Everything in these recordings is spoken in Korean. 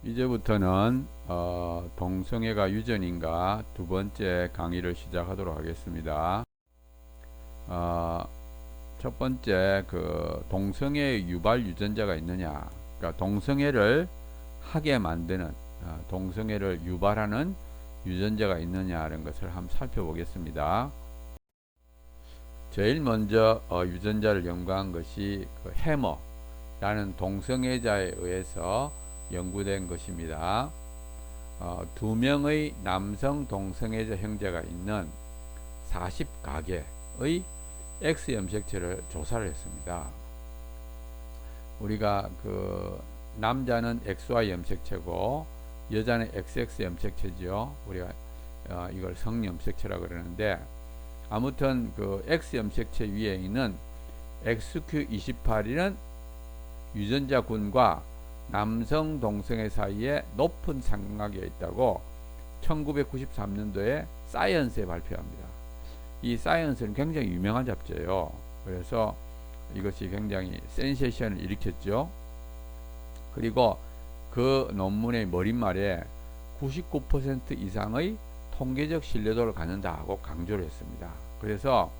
이제부터는 동성애가 유전인가 두 번째 강의를 시작하도록 하겠습니다. 어, 첫 번째 동성애 유발 유전자가 있느냐, 그러니까 동성애를 하게 만드는 동성애를 유발하는 유전자가 있느냐는 것을 한번 살펴보겠습니다. 제일 먼저 유전자를 연구한 것이 해머라는 동성애자에 의해서 연구된 것입니다. 두 명의 남성 동성애자 형제가 있는 40가개의 X 염색체를 조사를 했습니다. 우리가 남자는 XY 염색체고 여자는 XX 염색체죠. 우리가 이걸 성 염색체라고 그러는데, 아무튼 X 염색체 위에 있는 XQ28이는 유전자군과 남성 동성애 사이에 높은 상관관계가 있다고 1993년도에 사이언스에 발표합니다. 이 사이언스는 굉장히 유명한 잡지예요. 그래서 이것이 굉장히 센세이션을 일으켰죠. 그리고 그 논문의 머릿말에 99% 이상의 통계적 신뢰도를 갖는다고 강조를 했습니다. 그래서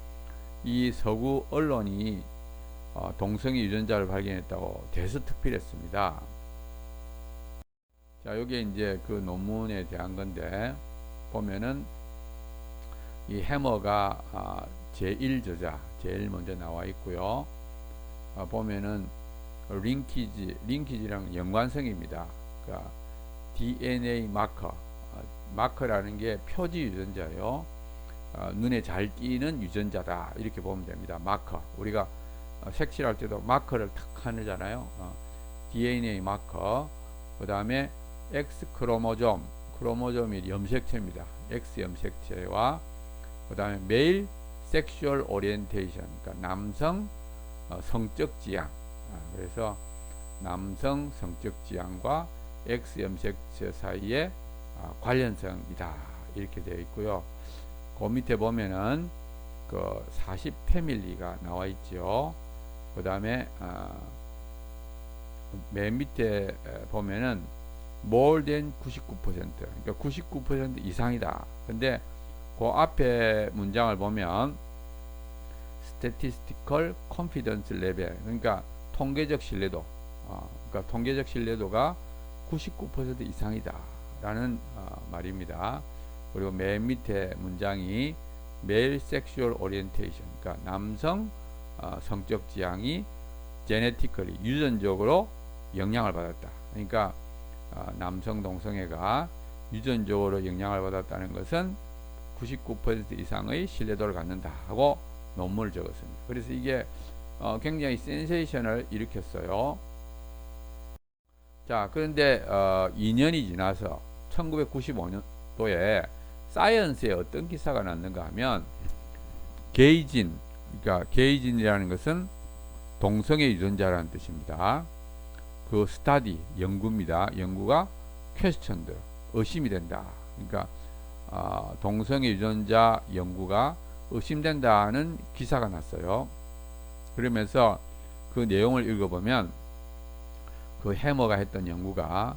이 서구 언론이 동성애 유전자를 발견했다고 대서특필했습니다. 자, 여기 이제 그 논문에 대한 건데, 보면은 이 해머가 제1저자 제일 먼저 나와 있고요. 보면은 링키지랑 연관성입니다. 그러니까 DNA 마커라는 게 표지 유전자요. 눈에 잘 띄는 유전자다, 이렇게 보면 됩니다. 마커, 우리가 색칠할 때도 마커를 탁 하잖아요. DNA 마커, 그 다음에 X 크로모점이 염색체입니다. X 염색체와 그 다음에 메일 섹슈얼 오리엔테이션, 그러니까 남성 성적 지향. 그래서 남성 성적 지향과 X 염색체 사이에 관련성이다, 이렇게 되어 있고요. 그 밑에 보면은 40 패밀리가 나와 있죠. 그 다음에 맨 밑에 보면은 more than 99%, 그러니까 99% 이상이다. 근데 그 앞에 문장을 보면 statistical confidence level, 그러니까 통계적 신뢰도, 그러니까 통계적 신뢰도가 99% 이상이다 라는 말입니다. 그리고 맨 밑에 문장이 male sexual orientation, 그러니까 남성 성적 지향이 genetically 유전적으로 영향을 받았다. 그러니까 남성 동성애가 유전적으로 영향을 받았다는 것은 99% 이상의 신뢰도를 갖는다 하고 논문을 적었습니다. 그래서 이게 굉장히 센세이션을 일으켰어요. 자, 그런데 2년이 지나서 1995년도에 사이언스에 어떤 기사가 났는가 하면, 그러니까 게이진이라는 것은 동성애 유전자라는 뜻입니다. 그 스타디, 연구입니다. 연구가 퀘스천드, 의심이 된다. 그러니까 동성애 유전자 연구가 의심된다는 기사가 났어요. 그러면서 그 내용을 읽어보면 그 해머가 했던 연구가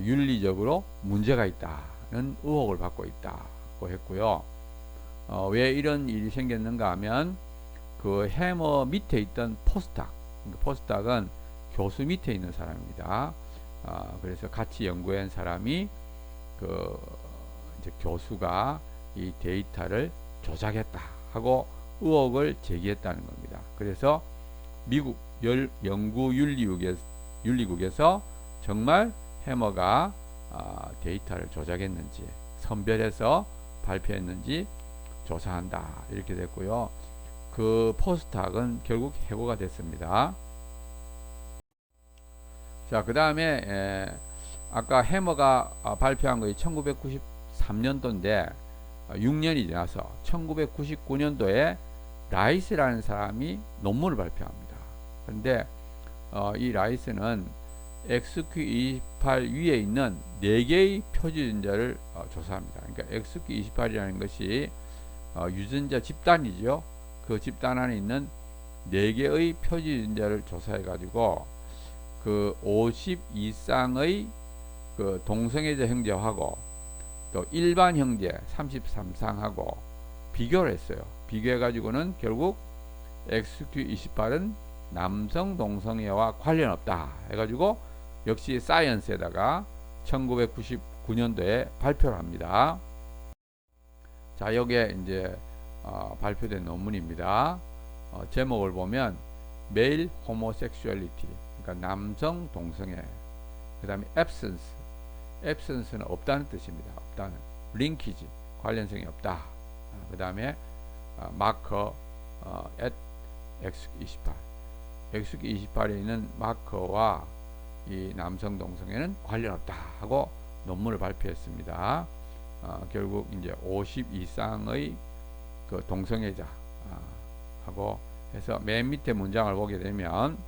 윤리적으로 문제가 있다는 의혹을 받고 있다고 했고요. 왜 이런 일이 생겼는가 하면, 그 해머 밑에 있던 포스닥은 교수 밑에 있는 사람입니다. 그래서 같이 연구한 사람이 이제 교수가 이 데이터를 조작했다 하고 의혹을 제기했다는 겁니다. 그래서 미국 연구윤리국에서 정말 해머가 데이터를 조작했는지 선별해서 발표했는지 조사한다, 이렇게 됐고요. 그 포스닥은 결국 해고가 됐습니다. 자, 그 다음에 아까 해머가 발표한 것이 1993년도인데 6년이 지나서 1999년도에 라이스라는 사람이 논문을 발표합니다. 그런데 이 라이스는 XQ28 위에 있는 4개의 표지 유전자를 조사합니다. 그러니까 XQ28이라는 것이 유전자 집단이죠. 그 집단 안에 있는 4개의 표지 유전자를 조사해 가지고 그 50 이상의 그 동성애자 형제하고 또 일반 형제 33상하고 비교를 했어요. 비교해 가지고는 결국 XQ28은 남성 동성애와 관련 없다 해가지고 역시 사이언스에다가 1999년도에 발표를 합니다. 자, 여기에 이제 발표된 논문입니다. 제목을 보면 Male Homosexuality, 그러니까 남성 동성애. 그 다음에 absence는 없다는 뜻입니다. 없다는. linkage, 관련성이 없다. 그 다음에 마커 at XQ28. XQ28에 있는 마커와 이 남성 동성애는 관련 없다 하고 논문을 발표했습니다. 결국 이제 50 이상의 그 동성애자 하고 해서 맨 밑에 문장을 보게 되면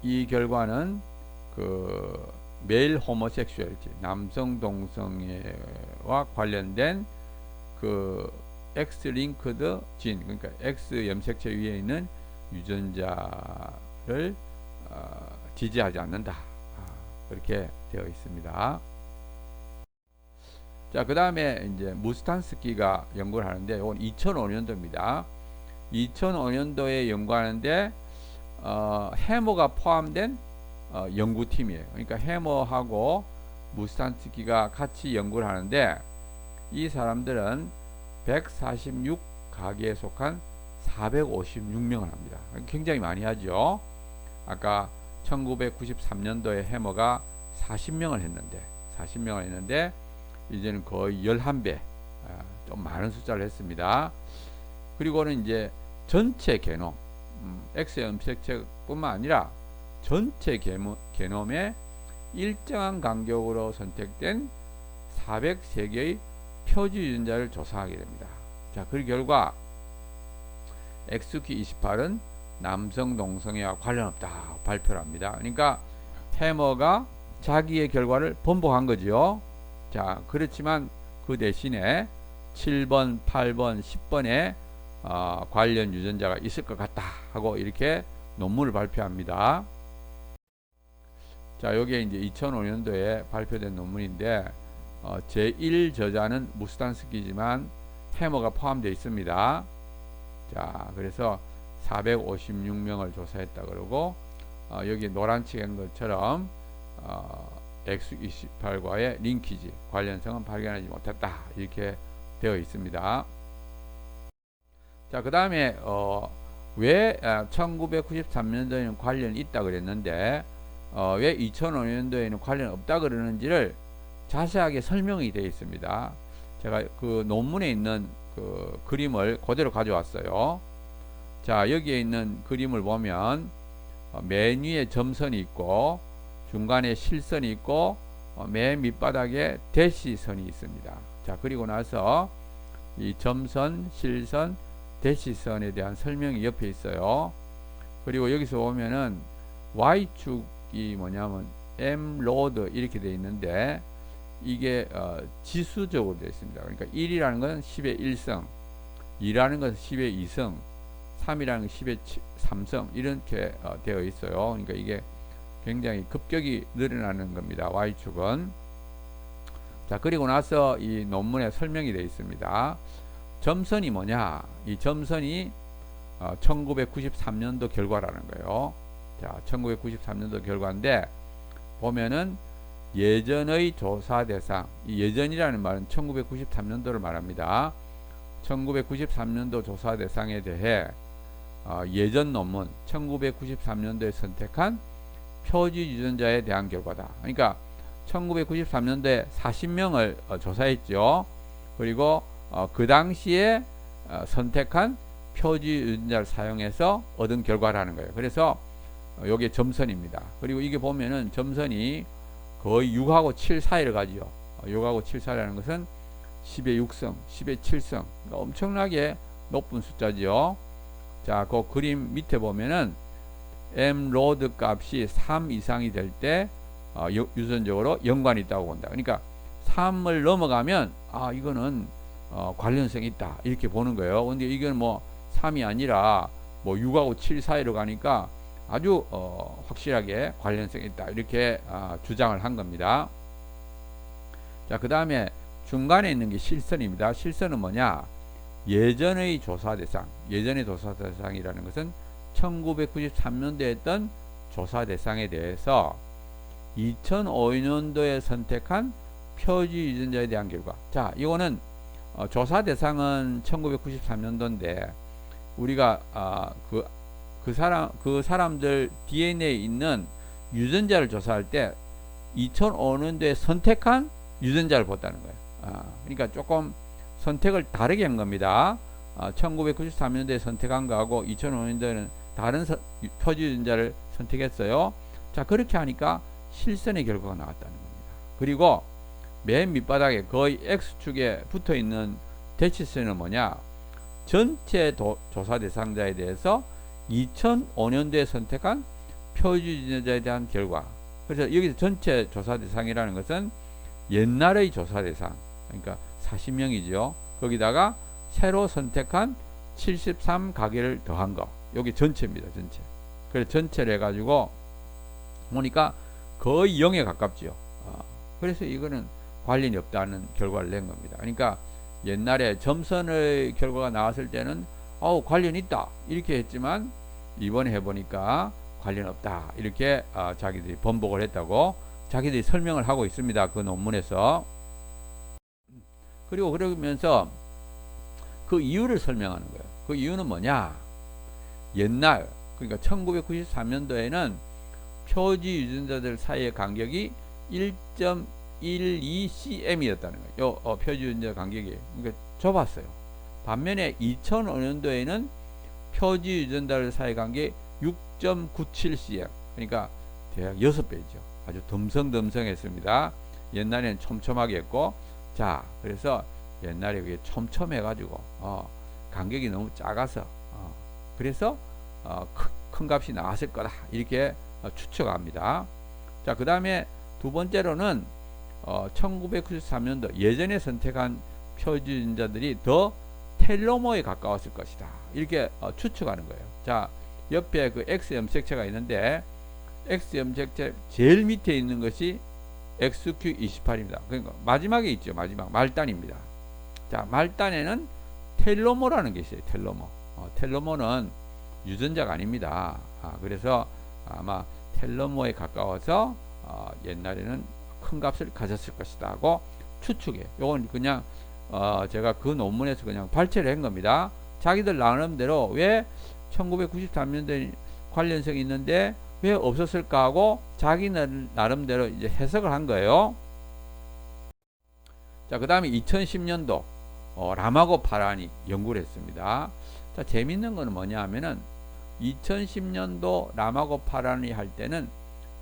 이 결과는 그 메일 호모섹슈얼리티, 남성 동성애와 관련된 그 X 링크드 진, 그러니까 X 염색체 위에 있는 유전자를 지지하지 않는다. 그렇게 되어 있습니다. 자, 그 다음에 이제 무스탄스키가 연구를 하는데, 이건 2005년도입니다. 2005년도에 연구하는데, 해머가 포함된 연구팀이에요. 그러니까 해머하고 무스탄스키가 같이 연구를 하는데, 이 사람들은 146가게에 속한 456명을 합니다. 굉장히 많이 하죠. 아까 1993년도에 해머가 40명을 했는데 이제는 거의 11배 좀 많은 숫자를 했습니다. 그리고는 이제 전체 게놈 X 염색체뿐만 아니라 전체 게놈에 일정한 간격으로 선택된 403개의 표지 유전자를 조사하게 됩니다. 자, 그 결과 XQ28은 남성 동성애와 관련 없다 발표를 합니다. 그러니까 해머가 자기의 결과를 번복한 거죠. 자, 그렇지만 그 대신에 7번, 8번, 10번에 관련 유전자가 있을 것 같다 하고 이렇게 논문을 발표합니다. 자, 여기에 이제 2005년도에 발표된 논문인데 제1 저자는 무스탄스키지만 해머가 포함되어 있습니다. 자, 그래서 456명을 조사했다 그러고 여기 노란색인 것처럼 X28과의 링키지 관련성은 발견하지 못했다 이렇게 되어 있습니다. 자, 그 다음에 왜 1993년도에는 관련이 있다 그랬는데 왜 2005년도에는 관련 없다 그러는지를 자세하게 설명이 되어 있습니다. 제가 그 논문에 있는 그 그림을 그대로 가져왔어요. 자, 여기에 있는 그림을 보면 맨 위에 점선이 있고 중간에 실선이 있고 맨 밑바닥에 대시선이 있습니다. 자, 그리고 나서 이 점선, 실선, 대시선에 대한 설명이 옆에 있어요. 그리고 여기서 보면은 Y축이 뭐냐면 M-로드 이렇게 되어 있는데 이게 지수적으로 되어 있습니다. 그러니까 1이라는 건 10의 1성, 2라는 건 10의 2성, 3이라는 건 10의 3성 이렇게 되어 있어요. 그러니까 이게 굉장히 급격히 늘어나는 겁니다. Y축은. 자, 그리고 나서 이 논문에 설명이 되어 있습니다. 점선이 뭐냐? 이 점선이 1993년도 결과라는 거예요. 자, 1993년도 결과인데 보면은 예전의 조사 대상, 이 예전이라는 말은 1993년도를 말합니다. 1993년도 조사 대상에 대해 예전 논문 1993년도에 선택한 표지 유전자에 대한 결과다. 그러니까 1993년도에 40명을 조사했죠. 그리고 그 당시에 선택한 표지 유전자를 사용해서 얻은 결과라는 거예요. 그래서 여기에 점선입니다. 그리고 이게 보면은 점선이 거의 6하고 7 사이를 가지요. 6하고 7 사이라는 것은 10의 6성, 10의 7성. 그러니까 엄청나게 높은 숫자지요. 자, 그 그림 밑에 보면은 M-로드 값이 3 이상이 될 때 유전적으로 연관이 있다고 본다. 그러니까 3을 넘어가면 이거는 관련성이 있다 이렇게 보는 거예요. 근데 이건 뭐 3이 아니라 뭐 6하고 7 사이로 가니까 아주 확실하게 관련성이 있다 이렇게 주장을 한 겁니다. 자, 그 다음에 중간에 있는 게 실선입니다. 실선은 뭐냐? 예전의 조사 대상, 예전의 조사 대상이라는 것은 1993년도에 했던 조사 대상에 대해서 2005년도에 선택한 표지 유전자에 대한 결과. 자, 이거는 조사 대상은 1993년도인데 우리가 그 사람들 DNA에 있는 유전자를 조사할 때 2005년도에 선택한 유전자를 봤다는 거예요. 그러니까 조금 선택을 다르게 한 겁니다. 1993년도에 선택한 거하고 2005년도에는 다른 표지 유전자를 선택했어요. 자, 그렇게 하니까 실선의 결과가 나왔다는 겁니다. 그리고 맨 밑바닥에 거의 X축에 붙어 있는 대치선은 뭐냐? 전체 조사 대상자에 대해서 2005년도에 선택한 표지 유전자에 대한 결과. 그래서 여기서 전체 조사 대상이라는 것은 옛날의 조사 대상, 그러니까 40명이죠. 거기다가 새로 선택한 73가게를 더한 거. 여기 전체입니다. 전체. 그래서 전체를 해가지고 보니까 거의 0에 가깝죠. 그래서 이거는 관련이 없다는 결과를 낸 겁니다. 그러니까 옛날에 점선의 결과가 나왔을 때는 관련 있다 이렇게 했지만 이번에 해보니까 관련 없다 이렇게 자기들이 번복을 했다고 자기들이 설명을 하고 있습니다. 그 논문에서. 그리고 그러면서 그 이유를 설명하는 거예요. 그 이유는 뭐냐? 옛날, 그러니까 1993년도에는 표지 유전자들 사이의 간격이 1.12cm이었다는 거예요. 표지 유전자 간격이. 그러니까 좁았어요. 반면에 2005년도에는 표지 유전자들 사이 간격이 6.97cm. 그러니까 대략 6배죠. 아주 덤성덤성했습니다. 옛날에는 촘촘하게 했고, 자, 그래서 옛날에 그게 촘촘해가지고 간격이 너무 작아서 그래서 큰 값이 나왔을 거다 이렇게 추측합니다. 자, 그 다음에 두 번째로는 1993년도 예전에 선택한 표지 유전자들이 더 텔로머에 가까웠을 것이다 이렇게 추측하는 거예요. 자, 옆에 그 X 염색체가 있는데 X 염색체 제일 밑에 있는 것이 XQ28입니다. 그러니까 마지막에 있죠. 마지막 말단입니다. 자, 말단에는 텔로머라는 게 있어요. 텔로머. 텔로머는 유전자가 아닙니다. 그래서 아마 텔로머에 가까워서 옛날에는 큰 값을 가졌을 것이다 하고 추측해. 요건 그냥 제가 그 논문에서 그냥 발췌를 한 겁니다. 자기들 나름대로 왜 1993년도에 관련성이 있는데 왜 없었을까 하고 자기 나름대로 이제 해석을 한 거예요. 자, 그 다음에 2010년도 라마고 파란이 연구를 했습니다. 자, 재밌는 거는 뭐냐 하면은 2010년도 라마고 파란이 할 때는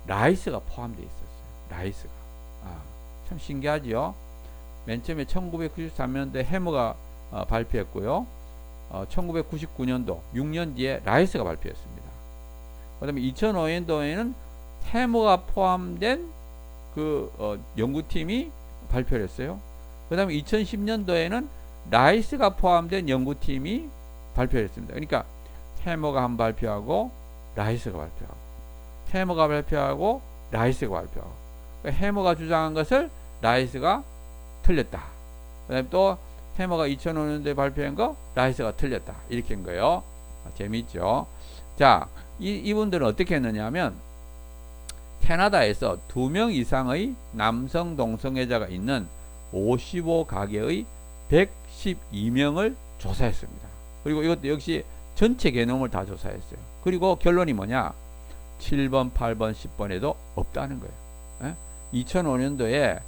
라이스가 포함되어 있었어요. 라이스가. 참 신기하지요. 맨 처음에 1993년도에 해머가 발표했고요. 1999년도 6년 뒤에 라이스가 발표했습니다. 그 다음에 2005년도에는 해머가 포함된 연구팀이 발표를 했어요. 그 다음에 2010년도에는 라이스가 포함된 연구팀이 발표를 했습니다. 그러니까 해머가 한 발표하고 라이스가 발표하고 해머가 발표하고 라이스가 발표하고 그러니까 해머가 주장한 것을 라이스가 틀렸다. 그 다음에 또 해머가 2005년도에 발표한 거 라이스가 틀렸다. 이렇게 한 거예요. 재미있죠. 자, 이분들은 어떻게 했느냐 하면 캐나다에서 2명 이상의 남성 동성애자가 있는 55가게의 112명을 조사했습니다. 그리고 이것도 역시 전체 게놈을 다 조사했어요. 그리고 결론이 뭐냐? 7번, 8번, 10번에도 없다는 거예요. 2005년도에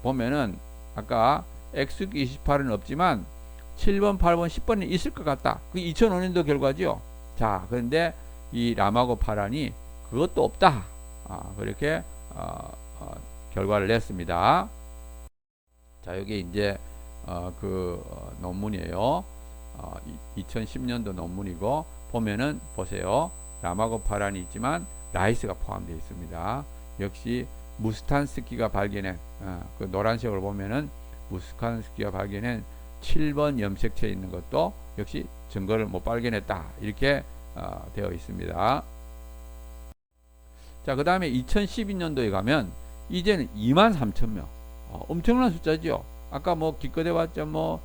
보면은 아까 XQ28은 없지만 7번, 8번, 10번은 있을 것 같다. 그 2005년도 결과죠. 자, 그런데 이 라마고 파란이 그것도 없다. 그렇게 결과를 냈습니다. 자, 여기 이제 논문이에요. 2010년도 논문이고 보면은 보세요. 라마고 파란이 있지만 라이스가 포함되어 있습니다. 역시 무스탄스키가 발견한 그 노란색으로 보면은 무스탄스키가 발견한 7번 염색체에 있는 것도 역시 증거를 못 발견했다. 이렇게 되어 있습니다. 자, 그 다음에 2012년도에 가면 이제는 23,000명. 엄청난 숫자죠. 아까 뭐 기껏 해봤자 뭐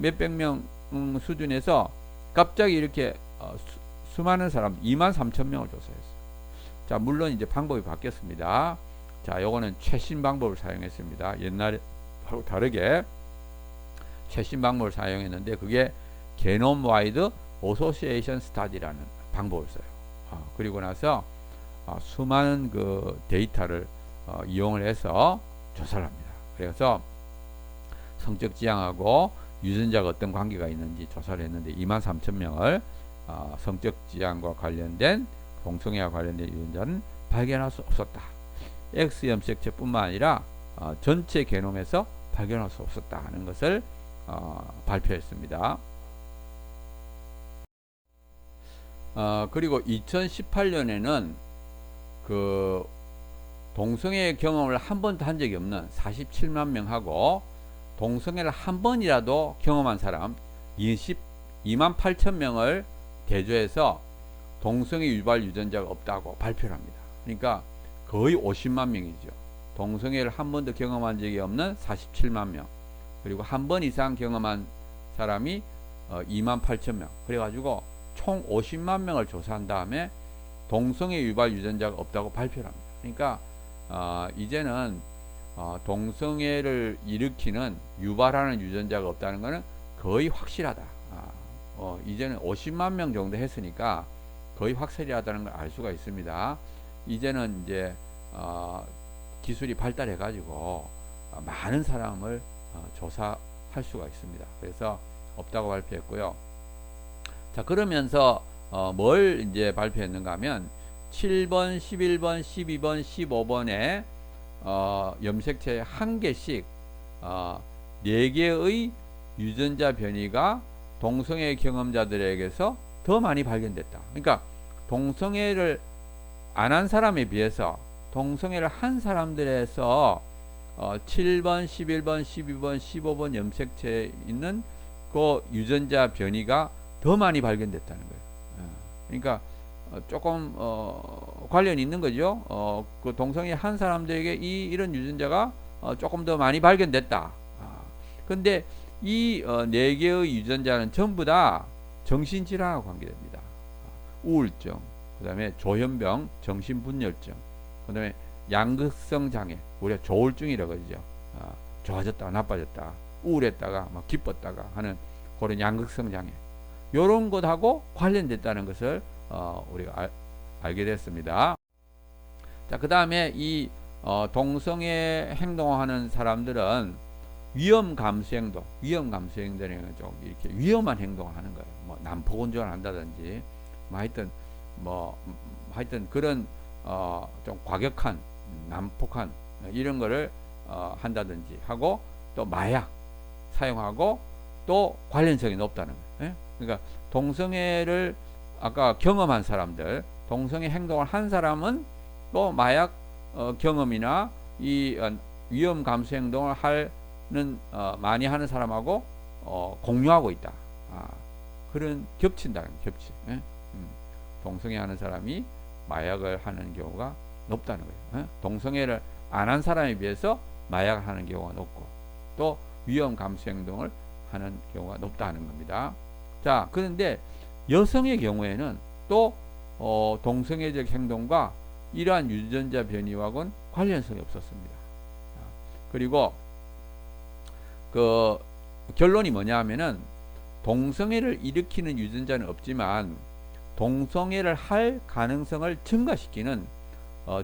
몇백 명 수준에서 갑자기 이렇게 수많은 사람 23,000명을 조사했어요. 자, 물론 이제 방법이 바뀌었습니다. 자, 요거는 최신 방법을 사용했습니다. 옛날하고 다르게 최신 방법을 사용했는데 그게 게놈 와이드 어소시에이션 스타디라는 방법을 써요. 그리고 나서 수많은 그 데이터를 이용을 해서 조사를 합니다. 그래서 성적 지향하고 유전자가 어떤 관계가 있는지 조사를 했는데 23,000명을 성적 지향과 관련된 동성애와 관련된 유전자는 발견할 수 없었다. X 염색체뿐만 아니라 전체 게놈에서 발견할 수 없었다 하는 것을 발표했습니다. 그리고 2018년에는 그 동성애 경험을 한 번도 한 적이 없는 47만 명하고 동성애를 한 번이라도 경험한 사람 22만 8천 명을 대조해서 동성애 유발 유전자가 없다고 발표를 합니다. 그러니까 거의 50만 명이죠. 동성애를 한 번도 경험한 적이 없는 47만 명, 그리고 한 번 이상 경험한 사람이 2만 8천 명, 그래가지고 총 50만 명을 조사한 다음에 동성애 유발 유전자가 없다고 발표를 합니다. 그러니까 이제는 동성애를 일으키는 유발하는 유전자가 없다는 것은 거의 확실하다. 이제는 50만 명 정도 했으니까 거의 확실하다는 걸 알 수가 있습니다. 이제는 이제 기술이 발달해 가지고 많은 사람을 조사할 수가 있습니다. 그래서 없다고 발표했고요. 자, 그러면서 뭘 이제 발표했는가 하면 7번, 11번, 12번, 15번에 염색체 한 개씩 4개의 유전자 변이가 동성애 경험자들에게서 더 많이 발견됐다. 그러니까 동성애를 안 한 사람에 비해서 동성애를 한 사람들에서 7번, 11번, 12번, 15번 염색체에 있는 그 유전자 변이가 더 많이 발견됐다는 거예요. 그러니까 조금 관련이 있는 거죠. 그 동성애 한 사람들에게 이런 유전자가 조금 더 많이 발견됐다. 근데 이 4개의 유전자는 전부 다 정신질환과 관계됩니다. 우울증, 그 다음에 조현병, 정신분열증, 그 다음에 양극성 장애, 우리가 조울증이라고 그러죠. 좋아졌다가 나빠졌다, 우울했다가 막 기뻤다가 하는 그런 양극성 장애, 요런 것하고 관련됐다는 것을 우리가 알게 됐습니다. 자, 그 다음에 이 동성애 행동하는 사람들은 위험 감수 행동, 위험 감수 행동은 좀 이렇게 위험한 행동을 하는 거예요. 뭐 난폭 운전을 한다든지, 하여튼 그런 좀 과격한, 난폭한 이런 거를 한다든지 하고, 또 마약 사용하고 또 관련성이 높다는 거예요. 그러니까 동성애를 아까 경험한 사람들, 동성애 행동을 한 사람은 또 마약 경험이나 이 위험 감수 행동을 많이 하는 사람하고 공유하고 있다. 그런 겹친다는 겹치. 동성애 하는 사람이 마약을 하는 경우가 높다는 거예요. 동성애를 안 한 사람에 비해서 마약을 하는 경우가 높고, 또 위험 감수 행동을 하는 경우가 높다는 겁니다. 자, 그런데 여성의 경우에는 또 동성애적 행동과 이러한 유전자 변이와는 관련성이 없었습니다. 그리고 그 결론이 뭐냐 하면은 동성애를 일으키는 유전자는 없지만 동성애를 할 가능성을 증가시키는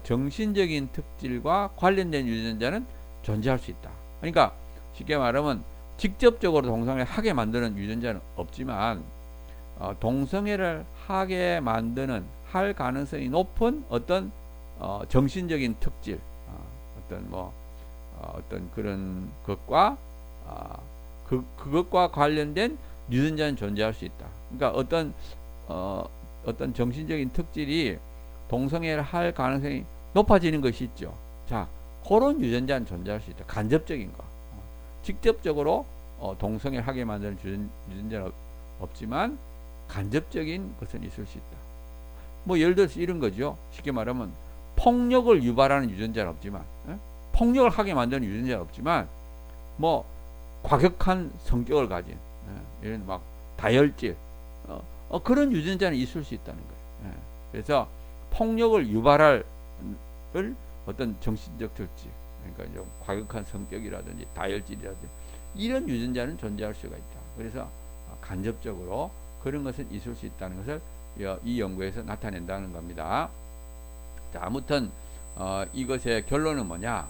정신적인 특질과 관련된 유전자는 존재할 수 있다. 그러니까 쉽게 말하면 직접적으로 동성애를 하게 만드는 유전자는 없지만 동성애를 하게 만드는, 할 가능성이 높은 어떤 정신적인 특질, 어떤 그런 것과 그것과 관련된 유전자는 존재할 수 있다. 그러니까 어떤 정신적인 특질이 동성애를 할 가능성이 높아지는 것이 있죠. 자, 그런 유전자는 존재할 수 있다. 간접적인 거. 직접적으로 동성애를 하게 만드는 유전자는 없지만 간접적인 것은 있을 수 있다. 뭐 예를 들어서 이런 거죠. 쉽게 말하면 폭력을 유발하는 유전자는 없지만, 폭력을 하게 만드는 유전자는 없지만, 뭐 과격한 성격을 가진, 이런 막 다혈질, 그런 유전자는 있을 수 있다는 거예요. 그래서 폭력을 유발할 어떤 정신적 특질, 그러니까 좀 과격한 성격이라든지 다혈질이라든지 이런 유전자는 존재할 수가 있다. 그래서 간접적으로 그런 것은 있을 수 있다는 것을 이 연구에서 나타낸다는 겁니다. 자, 아무튼 이것의 결론은 뭐냐?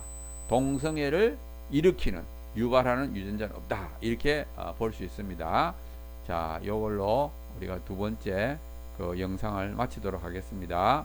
동성애를 일으키는 유발하는 유전자는 없다. 이렇게 볼 수 있습니다. 자, 이걸로 우리가 두 번째 그 영상을 마치도록 하겠습니다.